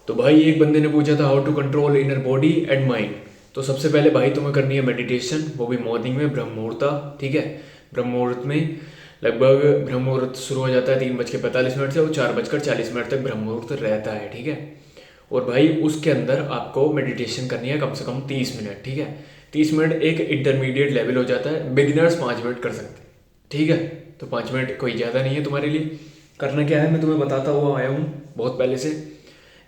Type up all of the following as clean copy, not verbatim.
तो भाई एक बंदे ने पूछा था how to control inner body and mind. तो सबसे पहले भाई तुम्हें करनी है मेडिटेशन, वो भी मॉर्निंग में ब्रह्म मुहूर्त। ठीक है, ब्रह्म मुहूर्त में लगभग ब्रह्म मुहूर्त शुरू हो जाता है 3:45 से और 4:40 तक ब्रह्म मुहूर्त रहता है। ठीक है, और भाई उसके अंदर आपको मेडिटेशन करनी है कम से कम 30 मिनट। ठीक है, 30 मिनट एक इंटरमीडिएट लेवल हो जाता है, बिगिनर्स 5 मिनट कर सकते हैं। ठीक है, तो 5 मिनट कोई ज़्यादा नहीं है तुम्हारे लिए। करना क्या है मैं तुम्हें बताता हुआ आया हूँ बहुत पहले से।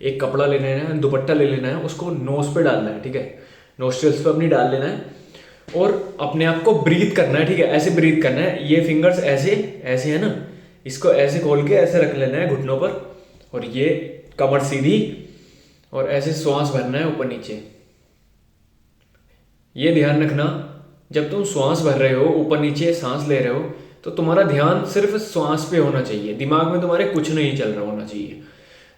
एक कपड़ा ले लेना है, दुपट्टा ले लेना है, उसको नोज पे डालना है। ठीक है, नोस्ट्रल्स पे अपनी डाल लेना है और अपने आप को ब्रीथ करना है। ठीक है, ऐसे ब्रीथ करना है, ये फिंगर्स ऐसे ऐसे है ना, इसको ऐसे खोल के ऐसे रख लेना है घुटनों पर, और ये कमर सीधी, और ऐसे श्वास भरना है ऊपर नीचे। ये ध्यान रखना, जब तुम श्वास भर रहे हो, ऊपर नीचे सांस ले रहे हो, तो तुम्हारा ध्यान सिर्फ श्वास पे होना चाहिए। दिमाग में तुम्हारे कुछ नहीं चल रहा होना चाहिए।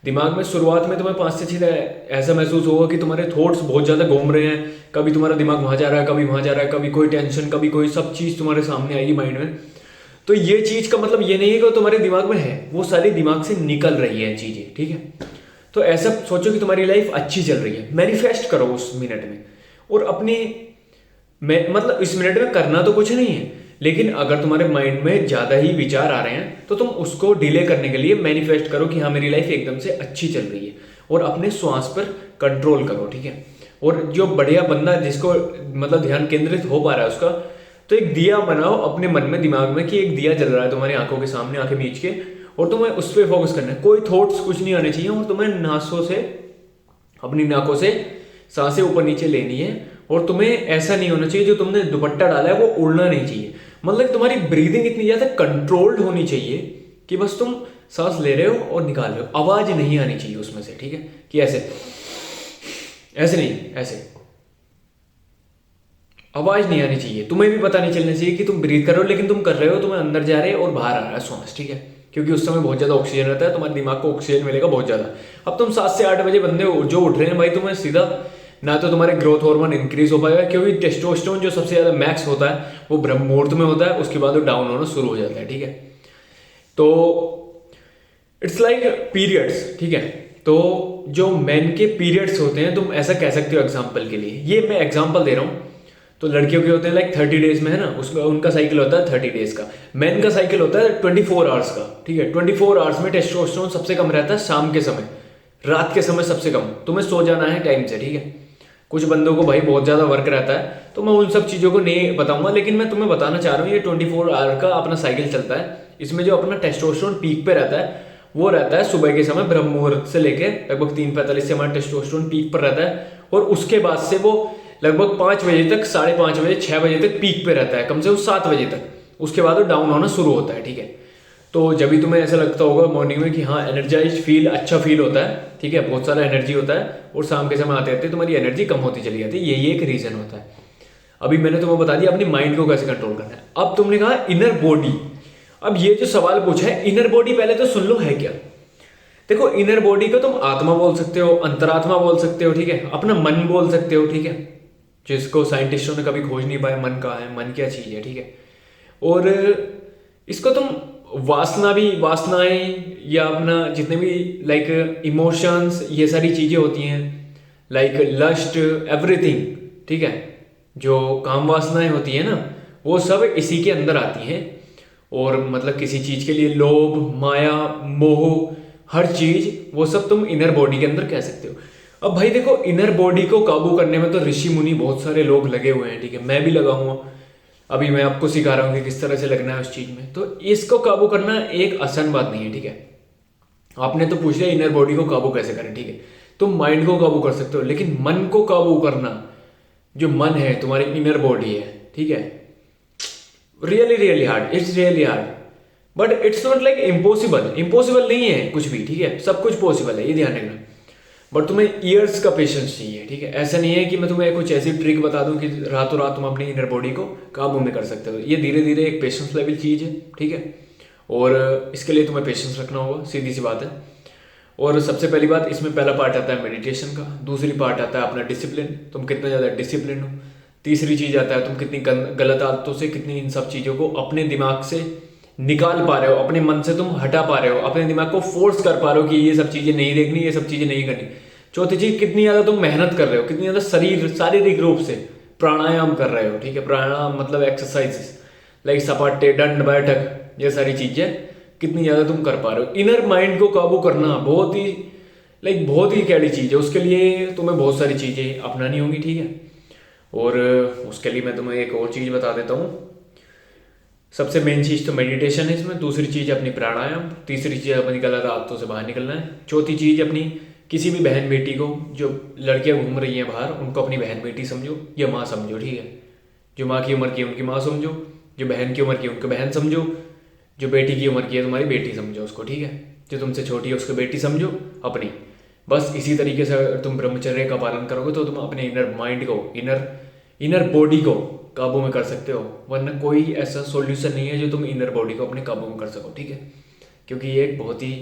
दिमाग में शुरुआत में तुम्हें 5 से 6 ऐसा महसूस होगा कि तुम्हारे थॉट्स बहुत ज़्यादा घूम रहे हैं, कभी तुम्हारा दिमाग वहाँ जा रहा है, कभी वहाँ जा रहा है, कभी कोई टेंशन, कभी कोई सब चीज़ तुम्हारे सामने आएगी माइंड में। तो ये चीज़ का मतलब ये नहीं है कि वो तुम्हारे दिमाग में है, वो सारी दिमाग से निकल रही है चीज़ें। ठीक है, तो ऐसा सोचो कि तुम्हारी लाइफ अच्छी चल रही है, मैनिफेस्ट करो उस मिनट में। और अपनी मतलब इस मिनट में करना तो कुछ नहीं है, लेकिन अगर तुम्हारे माइंड में ज़्यादा ही विचार आ रहे हैं तो तुम उसको डिले करने के लिए मैनिफेस्ट करो कि हाँ मेरी लाइफ एकदम से अच्छी चल रही है, और अपने श्वास पर कंट्रोल करो। ठीक है, और जो बढ़िया बंदा जिसको मतलब ध्यान केंद्रित हो पा रहा है उसका, तो एक दिया बनाओ अपने मन में, दिमाग में, कि एक दिया जल रहा है तुम्हारी आंखों के सामने, आंखें मीच के, और तुम्हें उस पर फोकस करना है। कोई थॉट्स कुछ नहीं आने चाहिए, और तुम्हें नासों से, अपनी नाकों से सांसें ऊपर नीचे लेनी है। और तुम्हें ऐसा नहीं होना चाहिए जो तुमने दुपट्टा डाला है वो उड़ना नहीं चाहिए। मतलब तुम्हारी ब्रीदिंग इतनी ज़्यादा कंट्रोल्ड होनी चाहिए कि बस तुम सांस ले रहे हो और निकाल रहे हो, आवाज़ नहीं आनी चाहिए उसमें से। ठीक है, कि ऐसे ऐसे नहीं, ऐसे आवाज़ नहीं आनी चाहिए। तुम्हें भी पता नहीं चलना चाहिए कि तुम ब्रीथ कर रहे हो, लेकिन तुम कर रहे हो, तुम्हें अंदर जा रहे हो और बाहर आ रहा है श्वास। ठीक है, क्योंकि उस समय बहुत ज़्यादा ऑक्सीजन रहता है, तुम्हारे दिमाग को ऑक्सीजन मिलेगा बहुत ज़्यादा। अब तुम 7 से 8 बजे बंदे जो उठ रहे हैं भाई, तुम्हें सीधा ना तो तुम्हारे ग्रोथ हार्मोन इंक्रीज हो पाएगा, क्योंकि टेस्टोस्टेरोन जो सबसे ज़्यादा मैक्स होता है वो ब्रह्म मुहूर्त में होता है, उसके बाद वो डाउन होना शुरू हो जाता है। ठीक है, तो इट्स लाइक पीरियड्स। ठीक है, तो जो मेन के पीरियड्स होते हैं, तुम ऐसा कह सकते हो एग्जाम्पल के लिए, ये मैं एग्जाम्पल दे रहा हूँ। तो लड़कियों के होते हैं लाइक 30 डेज में, है ना, उसमें उनका साइकिल होता है 30 डेज का। मेन का साइकिल होता है 24 आवर्स का। ठीक है, 24 आवर्स में टेस्टोस्टेरोन सबसे कम रहता है शाम के समय, रात के समय सबसे कम। तुम्हें सो जाना है टाइम से। ठीक है, कुछ बंदों को भाई बहुत ज़्यादा वर्क रहता है, तो मैं उन सब चीज़ों को नहीं बताऊंगा, लेकिन मैं तुम्हें बताना चाह रहा हूँ ये 24 आवर का अपना साइकिल चलता है। इसमें जो अपना टेस्टोस्टेरोन पीक पे रहता है वो रहता है सुबह के समय, ब्रह्म मुहूर्त से लेके लगभग 3:45 से हमारा टेस्टोस्टेरोन पीक पर रहता है, और उसके बाद से वो लगभग 5 बजे तक, 5:30 बजे, 6 बजे तक पीक पे रहता है, कम से कम 7 बजे तक। उसके बाद वो डाउन होना शुरू होता है। ठीक है, तो जब भी तुम्हें ऐसा लगता होगा मॉर्निंग में कि हाँ एनर्जाइज फील, अच्छा फील होता है, ठीक है, बहुत सारा एनर्जी होता है, और शाम के समय आते आते तुम्हारी एनर्जी कम होती चली जाती है, यही एक रीजन होता है। अभी मैंने तुम्हें बता दिया अपनी माइंड को कैसे कंट्रोल करना है। अब तुमने कहा इनर बॉडी। अब ये जो सवाल पूछा है इनर बॉडी, पहले तो सुन लो है क्या। देखो, इनर बॉडी को तुम आत्मा बोल सकते हो, अंतरात्मा बोल सकते हो, ठीक है, अपना मन बोल सकते हो। ठीक है, जिसको साइंटिस्टों ने कभी खोज नहीं पाया मन का है, मन क्या चीज है। ठीक है, और इसको तुम वासना भी, वासनाएं या अपना जितने भी लाइक इमोशंस, ये सारी चीजें होती हैं, लाइक लस्ट, एवरीथिंग। ठीक है, जो काम वासनाएं होती है ना, वो सब इसी के अंदर आती हैं। और मतलब किसी चीज के लिए लोभ, माया, मोह, हर चीज, वो सब तुम इनर बॉडी के अंदर कह सकते हो। अब भाई देखो, इनर बॉडी को काबू करने में तो ऋषि मुनि बहुत सारे लोग लगे हुए हैं। ठीक है, मैं भी लगा हुआ, अभी मैं आपको सिखा रहा हूँ कि किस तरह से लगना है उस चीज में। तो इसको काबू करना एक आसान बात नहीं है। ठीक है, आपने तो पूछ लिया इनर बॉडी को काबू कैसे करें। ठीक है, तुम माइंड को काबू कर सकते हो, लेकिन मन को काबू करना, जो मन है तुम्हारी इनर बॉडी है, ठीक है, really really hard, it's really hard, but it's not like impossible. Impossible नहीं है कुछ भी। ठीक है, सब कुछ पॉसिबल है, ये ध्यान रखना, बट तुम्हें ईयर्स का पेशेंस चाहिए। ठीक है, ऐसा नहीं है कि मैं तुम्हें कुछ ऐसी ट्रिक बता दूं कि रातों रात तुम अपनी इनर बॉडी को काबू में कर सकते हो। ये धीरे धीरे एक पेशेंस लेवल चीज़ है। ठीक है, और इसके लिए तुम्हें पेशेंस रखना होगा, सीधी सी बात है। और सबसे पहली बात, इसमें पहला पार्ट आता है मेडिटेशन का, दूसरी पार्ट आता है अपना डिसिप्लिन, तुम कितना ज़्यादा डिसिप्लिन हो, तीसरी चीज़ आता है तुम कितनी गलत आदतों से, कितनी इन सब चीज़ों को अपने दिमाग से निकाल पा रहे हो, अपने मन से तुम हटा पा रहे हो, अपने दिमाग को फोर्स कर पा रहे हो कि ये सब चीज़ें नहीं देखनी, ये सब चीज़ें नहीं करनी। चौथी चीज, कितनी ज्यादा तुम मेहनत कर रहे हो, कितनी ज्यादा शारीरिक रूप से प्राणायाम कर रहे हो, ठीक है। प्राणायाम मतलब एक्सरसाइज लाइक सपाटे, दंड बैठक, ये सारी चीजें कितनी ज्यादा तुम कर पा रहे हो। इनर माइंड को काबू करना बहुत ही बहुत ही कैडी चीज है। उसके लिए तुम्हें बहुत सारी चीजें अपनानी होंगी, ठीक है। और उसके लिए मैं तुम्हें एक और चीज बता देता हूँ। सबसे मेन चीज तो मेडिटेशन है इसमें, दूसरी चीज अपनी प्राणायाम, तीसरी चीज अपनी गलत आदतों से बाहर निकलना है, चौथी चीज अपनी किसी भी बहन बेटी को, जो लड़कियां घूम रही हैं बाहर, उनको अपनी बहन बेटी समझो या माँ समझो, ठीक है। जो माँ की उम्र की है उनकी माँ समझो, जो बहन की उम्र की है उनको बहन समझो, जो बेटी की उम्र की है तुम्हारी बेटी समझो उसको, ठीक है। जो तुमसे छोटी है उसको बेटी समझो अपनी। बस इसी तरीके से अगर तुम ब्रह्मचर्य का पालन करोगे तो तुम अपने इनर माइंड को, इनर बॉडी को काबू में कर सकते हो। वरना कोई ऐसा सॉल्यूशन नहीं है जो तुम इनर बॉडी को अपने काबू में कर सको, ठीक है। क्योंकि ये एक बहुत ही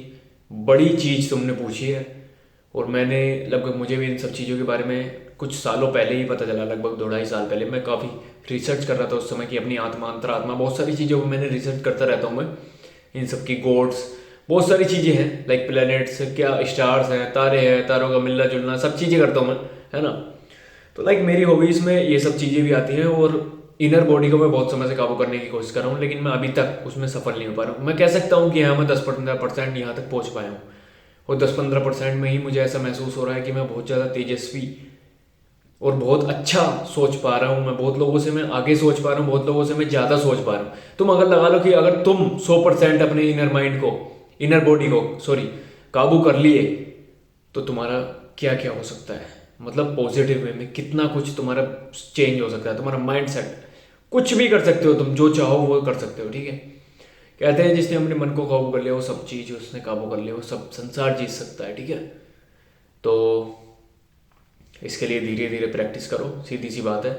बड़ी चीज़ तुमने पूछी है, और मैंने लगभग, मुझे भी इन सब चीज़ों के बारे में कुछ सालों पहले ही पता चला, लगभग 2-2.5 साल पहले। मैं काफ़ी रिसर्च कर रहा था उस समय की अपनी आत्मा, अंतरात्मा, बहुत सारी चीज़ों को मैंने रिसर्च करता रहता हूँ मैं, इन सब की गॉड्स, बहुत सारी चीज़ें हैं लाइक प्लैनेट्स, क्या स्टार्स हैं, तारे हैं, तारों का मिलना जुलना, सब चीज़ें करता हूँ मैं, है ना। तो लाइक मेरी हॉबीज़ में ये सब चीज़ें भी आती हैं, और इनर बॉडी को मैं बहुत समय से काबू करने की कोशिश कर रहा हूँ, लेकिन मैं अभी तक उसमें सफल नहीं हो पा रहा हूँ। मैं कह सकता हूँ कि हाँ, मैं 10-15% यहाँ तक पहुँच पाया हूँ, और 10-15% में ही मुझे ऐसा महसूस हो रहा है कि मैं बहुत ज़्यादा तेजस्वी और बहुत अच्छा सोच पा रहा हूँ। मैं बहुत लोगों से मैं आगे सोच पा रहा हूँ, बहुत लोगों से मैं ज़्यादा सोच पा रहा हूँ। तुम अगर लगा लो कि अगर तुम 100% अपने इनर माइंड को, इनर बॉडी को काबू कर लिए, तो तुम्हारा क्या क्या हो सकता है, मतलब पॉजिटिव वे में कितना कुछ तुम्हारा चेंज हो सकता है। तुम्हारा माइंड सेट, कुछ भी कर सकते हो तुम, जो चाहो वो कर सकते हो, ठीक है। कहते हैं जिसने अपने मन को काबू कर लिया वो सब चीज़ उसने काबू कर लिया, वो सब संसार जीत सकता है, ठीक है। तो इसके लिए धीरे धीरे प्रैक्टिस करो, सीधी सी बात है।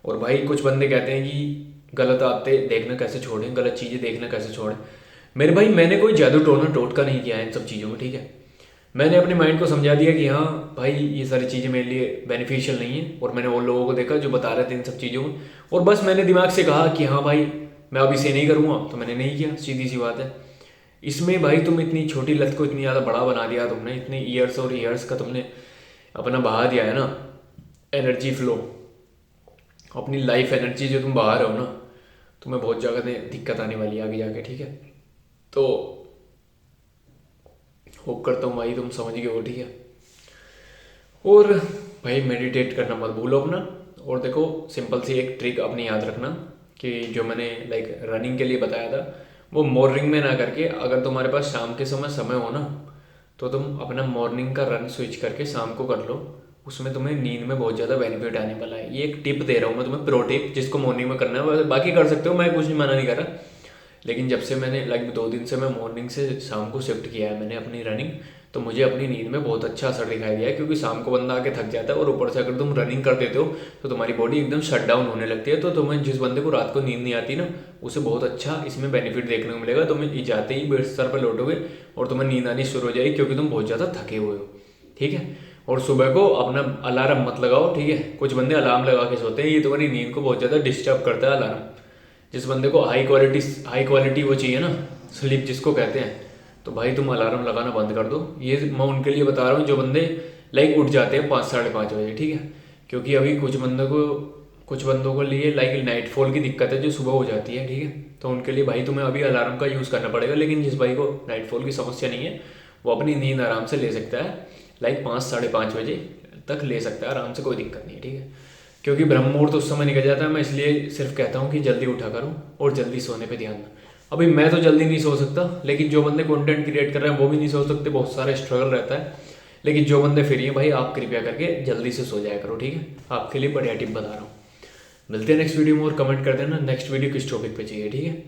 और भाई कुछ बंदे कहते हैं कि गलत आदतें देखना कैसे छोड़ें, गलत चीज़ें देखना कैसे छोड़ें। मेरे भाई, मैंने कोई जादू टोना टोटका नहीं किया है इन सब चीज़ों में, ठीक है। मैंने अपने माइंड को समझा दिया कि हाँ भाई, ये सारी चीज़ें मेरे लिए बेनिफिशियल नहीं है, और मैंने उन लोगों को देखा जो बता रहे थे इन सब चीज़ों में, और बस मैंने दिमाग से कहा कि हाँ भाई, मैं अब इसे नहीं करूँगा, तो मैंने नहीं किया, सीधी सी बात है। इसमें भाई तुम इतनी छोटी लत को इतनी ज़्यादा बड़ा बना दिया तुमने, इतने ईयर्स और ईयर्स का तुमने अपना बहा दिया है ना, एनर्जी फ्लो, अपनी लाइफ एनर्जी जो तुम बहा रहे हो ना, तुम्हें बहुत ज़्यादा दिक्कत आने वाली है आगे जाके, ठीक है। तो होप करता हूँ भाई तुम समझ गए हो, ठीक है। और भाई मेडिटेट करना मत भूलो अपना। और देखो, सिंपल सी एक ट्रिक अपनी याद रखना कि जो मैंने लाइक रनिंग के लिए बताया था, वो मॉर्निंग में ना करके, अगर तुम्हारे पास शाम के समय हो ना, तो तुम अपना मॉर्निंग का रन स्विच करके शाम को कर लो। उसमें तुम्हें नींद में बहुत ज़्यादा बेनिफिट आने वाला है। ये एक टिप दे रहा हूँ मैं तुम्हें, प्रो टिप, जिसको मॉर्निंग में करना है बाकी कर सकते हो, मैं कुछ नहीं मना नहीं कर रहा। लेकिन जब से मैंने लाइक 2 दिन से मैं मॉर्निंग से शाम को शिफ्ट किया है मैंने अपनी रनिंग, तो मुझे अपनी नींद में बहुत अच्छा असर दिखाई दिया है। क्योंकि शाम को बंदा आके थक जाता है, और ऊपर से अगर तुम रनिंग कर देते हो तो तुम्हारी बॉडी एकदम शट डाउन होने लगती है। तो तुम्हें, जिस बंदे को रात को नींद नहीं आती ना, उसे बहुत अच्छा इसमें बेनिफिट देखने को मिलेगा। तुम्हें जाते ही बिस्तर पर लौटोगे और तुम्हें नींद आनी शुरू हो जाएगी, क्योंकि तुम बहुत ज़्यादा थके हुए हो, ठीक है। और सुबह को अपना अलार्म मत लगाओ, ठीक है। कुछ बंदे अलार्म लगा के सोते हैं, ये तुम्हारी नींद को बहुत ज़्यादा डिस्टर्ब करता है अलार्म। जिस बंदे को हाई क्वालिटी वो चाहिए ना, स्लीप जिसको कहते हैं, तो भाई तुम अलार्म लगाना बंद कर दो। ये मैं उनके लिए बता रहा हूँ जो बंदे लाइक उठ जाते हैं 5-5:30 बजे, ठीक है। क्योंकि अभी कुछ बंदों को लिए लाइक नाइटफॉल की दिक्कत है, जो सुबह हो जाती है, ठीक है। तो उनके लिए भाई तुम्हें अभी अलार्म का यूज़ करना पड़ेगा। लेकिन जिस भाई को नाइटफॉल की समस्या नहीं है, वो अपनी नींद आराम से ले सकता है, लाइक 5-5:30 बजे तक ले सकता है आराम से, कोई दिक्कत नहीं है, ठीक है। क्योंकि ब्रह्म मुहूर्त उस समय निकल जाता है। मैं इसलिए सिर्फ कहता हूँ कि जल्दी उठा करो और जल्दी सोने पे ध्यान दो। अभी मैं तो जल्दी नहीं सो सकता, लेकिन जो बंदे कंटेंट क्रिएट कर रहे हैं वो भी नहीं सो सकते, बहुत सारा स्ट्रगल रहता है। लेकिन जो बंदे फ्री हैं भाई, आप कृपया करके जल्दी से सो जाया करो, ठीक है। आपके लिए बढ़िया टिप बता रहा हूँ। मिलते हैं नेक्स्ट वीडियो में, और कमेंट कर देना नेक्स्ट वीडियो किस टॉपिक पे चाहिए, ठीक है।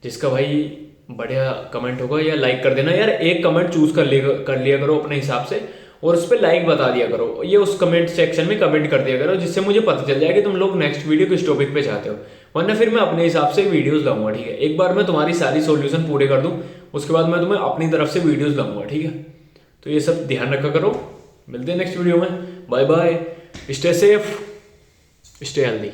जिसका भाई बढ़िया कमेंट होगा, या लाइक कर देना यार, एक कमेंट चूज कर लिया करो अपने हिसाब से, और उस पर लाइक बता दिया करो। ये उस कमेंट सेक्शन में कमेंट कर दिया करो, जिससे मुझे पता चल जाए कि तुम लोग नेक्स्ट वीडियो किस टॉपिक पे चाहते हो। वरना फिर मैं अपने हिसाब से वीडियोस लाऊंगा, ठीक है। एक बार मैं तुम्हारी सारी सॉल्यूशन पूरे कर दूं, उसके बाद मैं तुम्हें अपनी तरफ से वीडियोस लाऊंगा, ठीक है। तो ये सब ध्यान रखा करो। मिलते हैं नेक्स्ट वीडियो में, bye bye, stay safe, stay healthy.